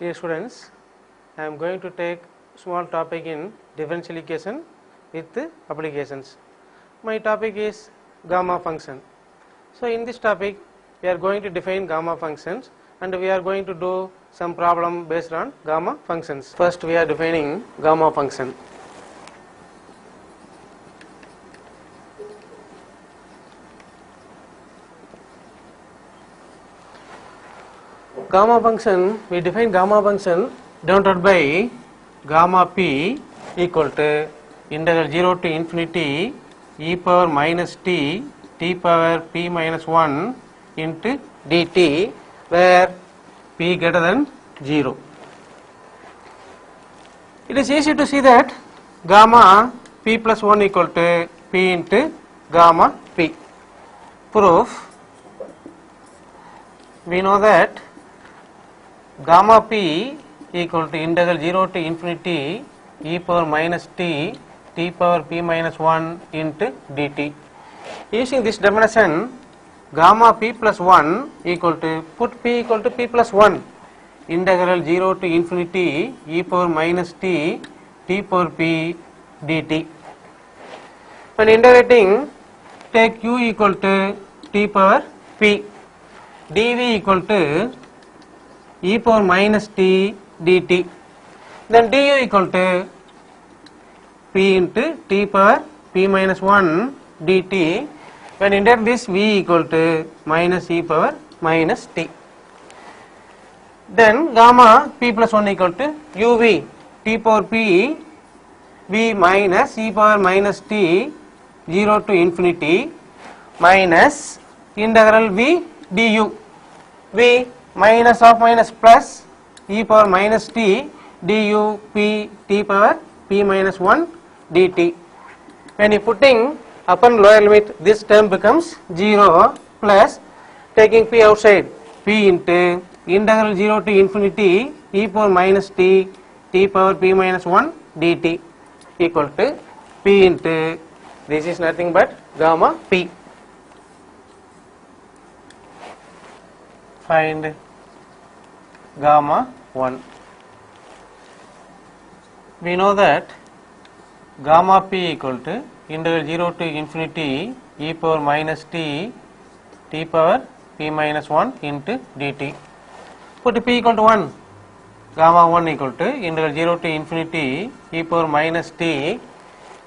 Dear students, I am going to take small topic in differential equation with applications. My topic is gamma function. So in this topic we are going to define gamma functions and we are going to do some problem based on gamma functions. First we are defining gamma function. Gamma function, we define gamma function denoted by gamma p equal to integral 0 to infinity e power minus t power p minus 1 into dt, where p greater than 0. It is easy to see that gamma p plus 1 equal to p into gamma p. Proof, we know that gamma p equal to integral 0 to infinity e power minus t power p minus 1 into dt. Using this definition, gamma p plus 1 equal to, put p equal to p plus 1, integral 0 to infinity e power minus t power p dt. When integrating, take q equal to t power p, dv equal to e power minus t dt, then du equal to p into t power p minus 1 dt. When integrate this, v equal to minus e power minus t. Then gamma p plus 1 equal to uv t power p v minus e power minus t 0 to infinity minus integral v du, v minus of minus plus e power minus t du p t power p minus 1 dt. When you putting upon lower limit, this term becomes 0 plus taking p outside, p into integral 0 to infinity e power minus t power p minus 1 dt equal to p into, this is nothing but gamma p. Find gamma 1. We know that gamma p equal to integral 0 to infinity e power minus t power p minus 1 into dt. Put p equal to 1, gamma 1 equal to integral 0 to infinity e power minus t,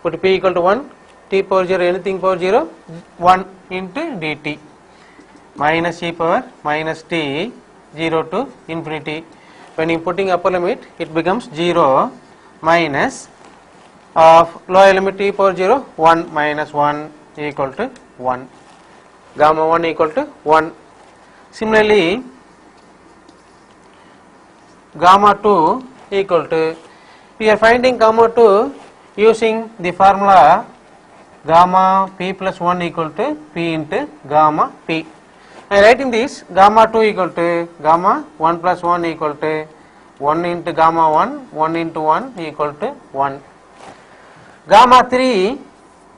put p equal to 1, t power 0, anything power 0, 1 into dt minus e power minus t 0 to infinity. When you putting upper limit, it becomes 0 minus of lower limit t power 0, 1 minus 1 equal to 1, gamma 1 equal to 1. Similarly, gamma 2 equal to, we are finding gamma 2 using the formula gamma p plus 1 equal to p into gamma p. I am writing this, gamma 2 equal to gamma 1 plus 1 equal to 1 into gamma 1, 1 into 1 equal to 1. Gamma 3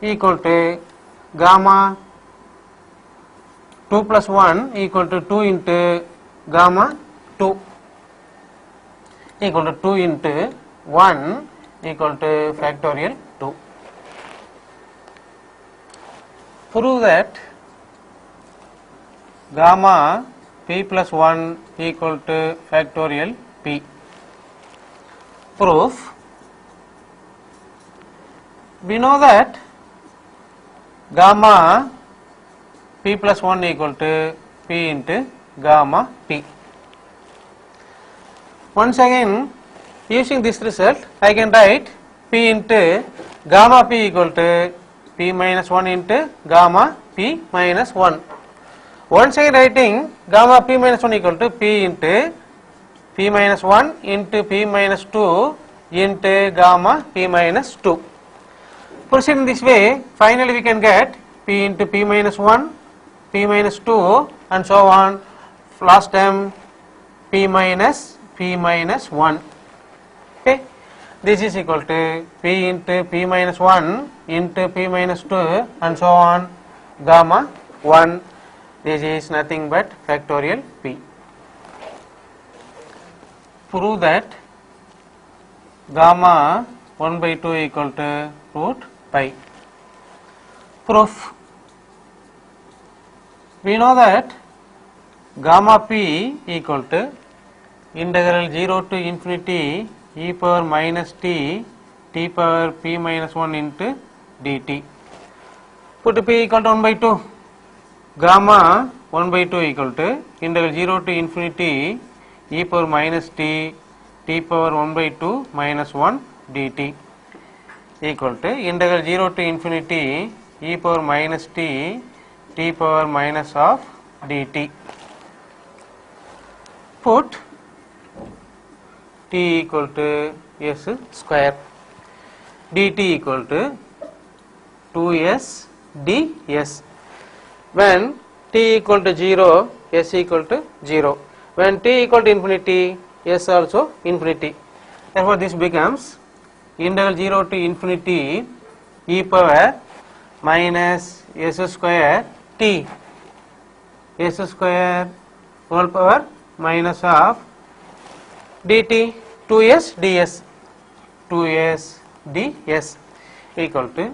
equal to gamma 2 plus 1 equal to 2 into gamma 2 equal to 2 into 1 equal to factorial 2. Prove that gamma p plus 1 equal to factorial p. Proof, we know that gamma p plus 1 equal to p into gamma p. Once again, using this result, I can write p into gamma p equal to p minus 1 into gamma p minus 1. Once again writing gamma p minus 1 equal to p into p minus 1 into p minus 2 into gamma p minus 2. Proceed in this way, finally we can get p into p minus 1, p minus 2 and so on, last term p minus 1. Okay, this is equal to p into p minus 1 into p minus 2 and so on, gamma 1. This is nothing but factorial p. prove that gamma 1 by 2 equal to root pi. Proof. We know that gamma p equal to integral 0 to infinity e power minus t power p minus 1 into dt. Put p equal to 1 by 2. Gamma 1 by 2 equal to integral 0 to infinity e power minus t power 1 by 2 minus 1 dt equal to integral 0 to infinity e power minus t power minus of dt. Put t equal to s square, dt equal to 2s ds. When t equal to 0, s equal to 0. When t equal to infinity, s also infinity. Therefore, this becomes integral 0 to infinity e power minus s square t, s square whole power minus of dt 2s ds, 2s ds equal to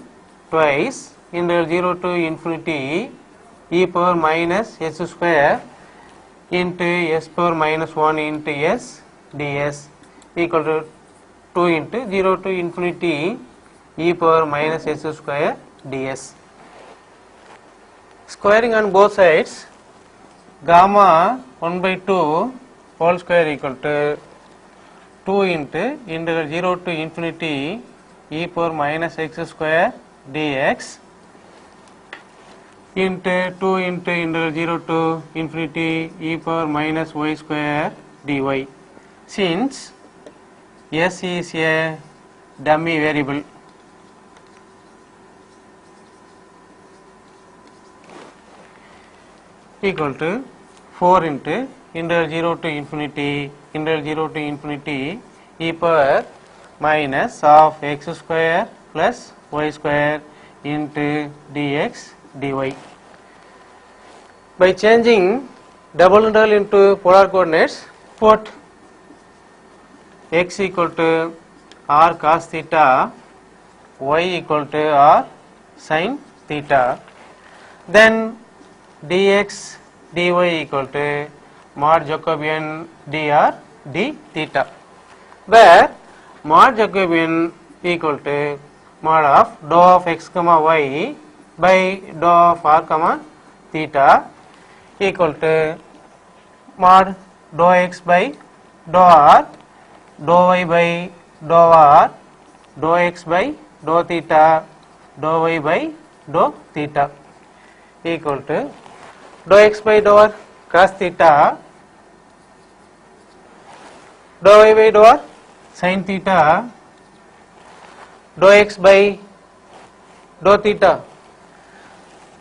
twice integral 0 to infinity e power minus s square into s power minus 1 into s ds equal to 2 into 0 to infinity e power minus s square ds. Squaring on both sides, gamma 1 by 2 whole square equal to 2 into integral 0 to infinity e power minus x square dx into 2 into integral 0 to infinity e power minus y square dy. Since s is a dummy variable, equal to 4 into integral 0 to infinity e power minus of x square plus y square into dx dy. By changing double integral into polar coordinates, put x equal to r cos theta, y equal to r sin theta, then dx dy equal to mod Jacobian dr d theta, where mod Jacobian equal to mod of dou of x comma y by dou of r comma theta equal to mod dou x by dou r, dou y by dou r, dou x by dou theta, dou y by dou theta equal to dou x by dou r cos theta, dou y by dou r sin theta, dou x by dou theta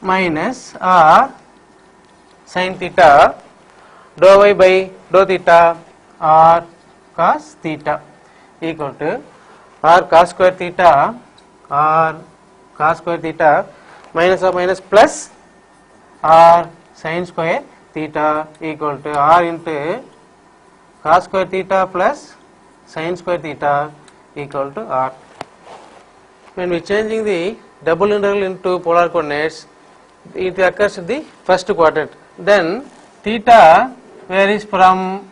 minus r sin theta, dou y by dou theta r cos theta equal to r cos square theta, r cos square theta minus of minus plus r sin square theta equal to r into cos square theta plus sin square theta equal to r. When we changing the double integral into polar coordinates, it occurs in the first quadrant. Then theta varies from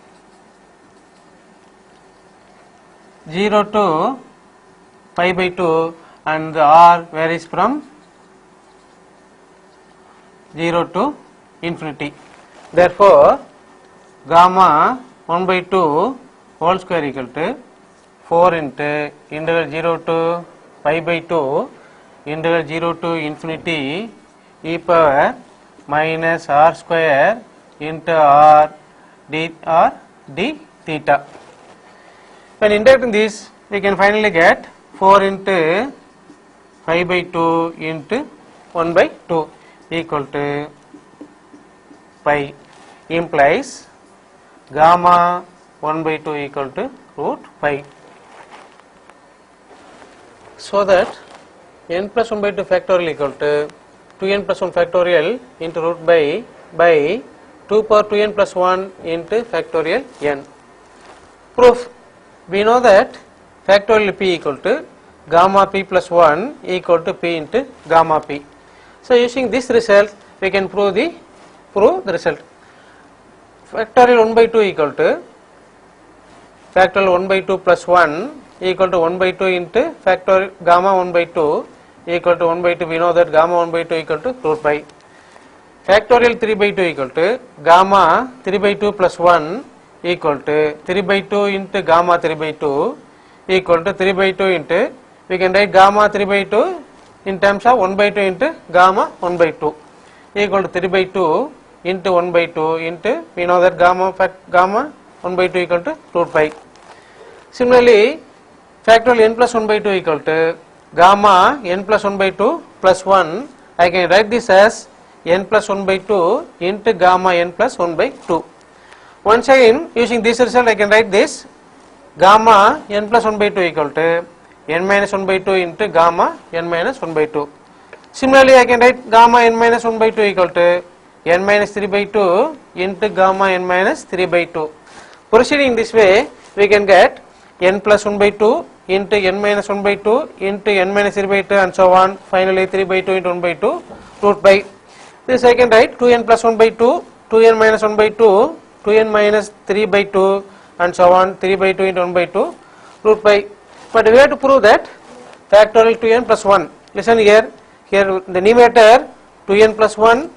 0 to pi by 2 and the r varies from 0 to infinity. Therefore, gamma 1 by 2 whole square equal to 4 into integral 0 to pi by 2 integral 0 to infinity e power minus r square into r d theta. When integrating this, we can finally get 4 into 5 by 2 into 1 by 2 equal to pi, implies gamma 1 by 2 equal to root pi. So that n plus 1 by 2 factorial equal to 2n plus 1 factorial into root by 2 power 2n plus 1 into factorial n. Proof. We know that factorial p equal to gamma p plus 1 equal to p into gamma p. So using this result we can prove the result. Factorial 1 by 2 equal to factorial 1 by 2 plus 1 equal to 1 by 2 into factorial gamma 1 by 2 equal to 1 by 2. We know that gamma 1 by 2 equal to root pi. Factorial 3 by 2 equal to gamma 3 by 2 plus 1 equal to 3 by 2 into gamma 3 by 2 equal to 3 by 2 into, we can write gamma 3 by 2 in terms of 1 by 2 into gamma 1 by 2 equal to 3 by 2 into 1 by 2 into, we know that gamma 1 by 2 equal to root pi. Similarly, factorial n plus 1 by 2 equal to gamma n plus 1 by 2 plus 1, I can write this as n plus 1 by 2 into gamma n plus 1 by 2. Once again, using this result I can write this gamma n plus 1 by 2 equal to n minus 1 by 2 into gamma n minus 1 by 2. Similarly, I can write gamma n minus 1 by 2 equal to n minus 3 by 2 into gamma n minus 3 by 2. Proceeding this way, we can get n plus 1 by 2 into n minus 1 by 2 into n minus 3 by 2 and so on. Finally, 3 by 2 into 1 by 2 root pi. This I can write 2n plus 1 by 2, 2n minus 1 by 2, 2n minus 3 by 2 and so on, 3 by 2 into 1 by 2 root pi. But we have to prove that factorial 2n plus 1. Listen here, the numerator 2n plus 1,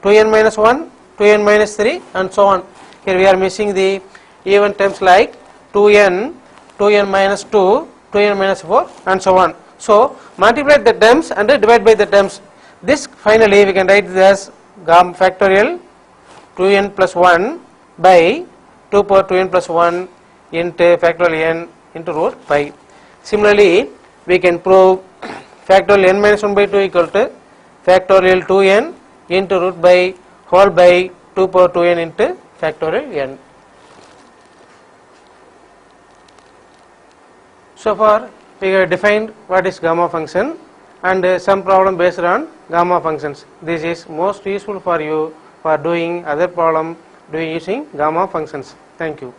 2n minus 1, 2n minus 3 and so on. Here we are missing the even terms like 2n, 2n minus 2, 2n minus 4 and so on. So multiply the terms and divide by the terms. This finally we can write this as factorial 2n plus 1 by 2 power 2n plus 1 into factorial n into root pi. Similarly, we can prove factorial n minus 1 by 2 equal to factorial 2n into root by whole by 2 power 2n into factorial n. So far we have defined what is gamma function and some problem based on gamma functions. This is most useful for you for doing other problem using gamma functions. Thank you.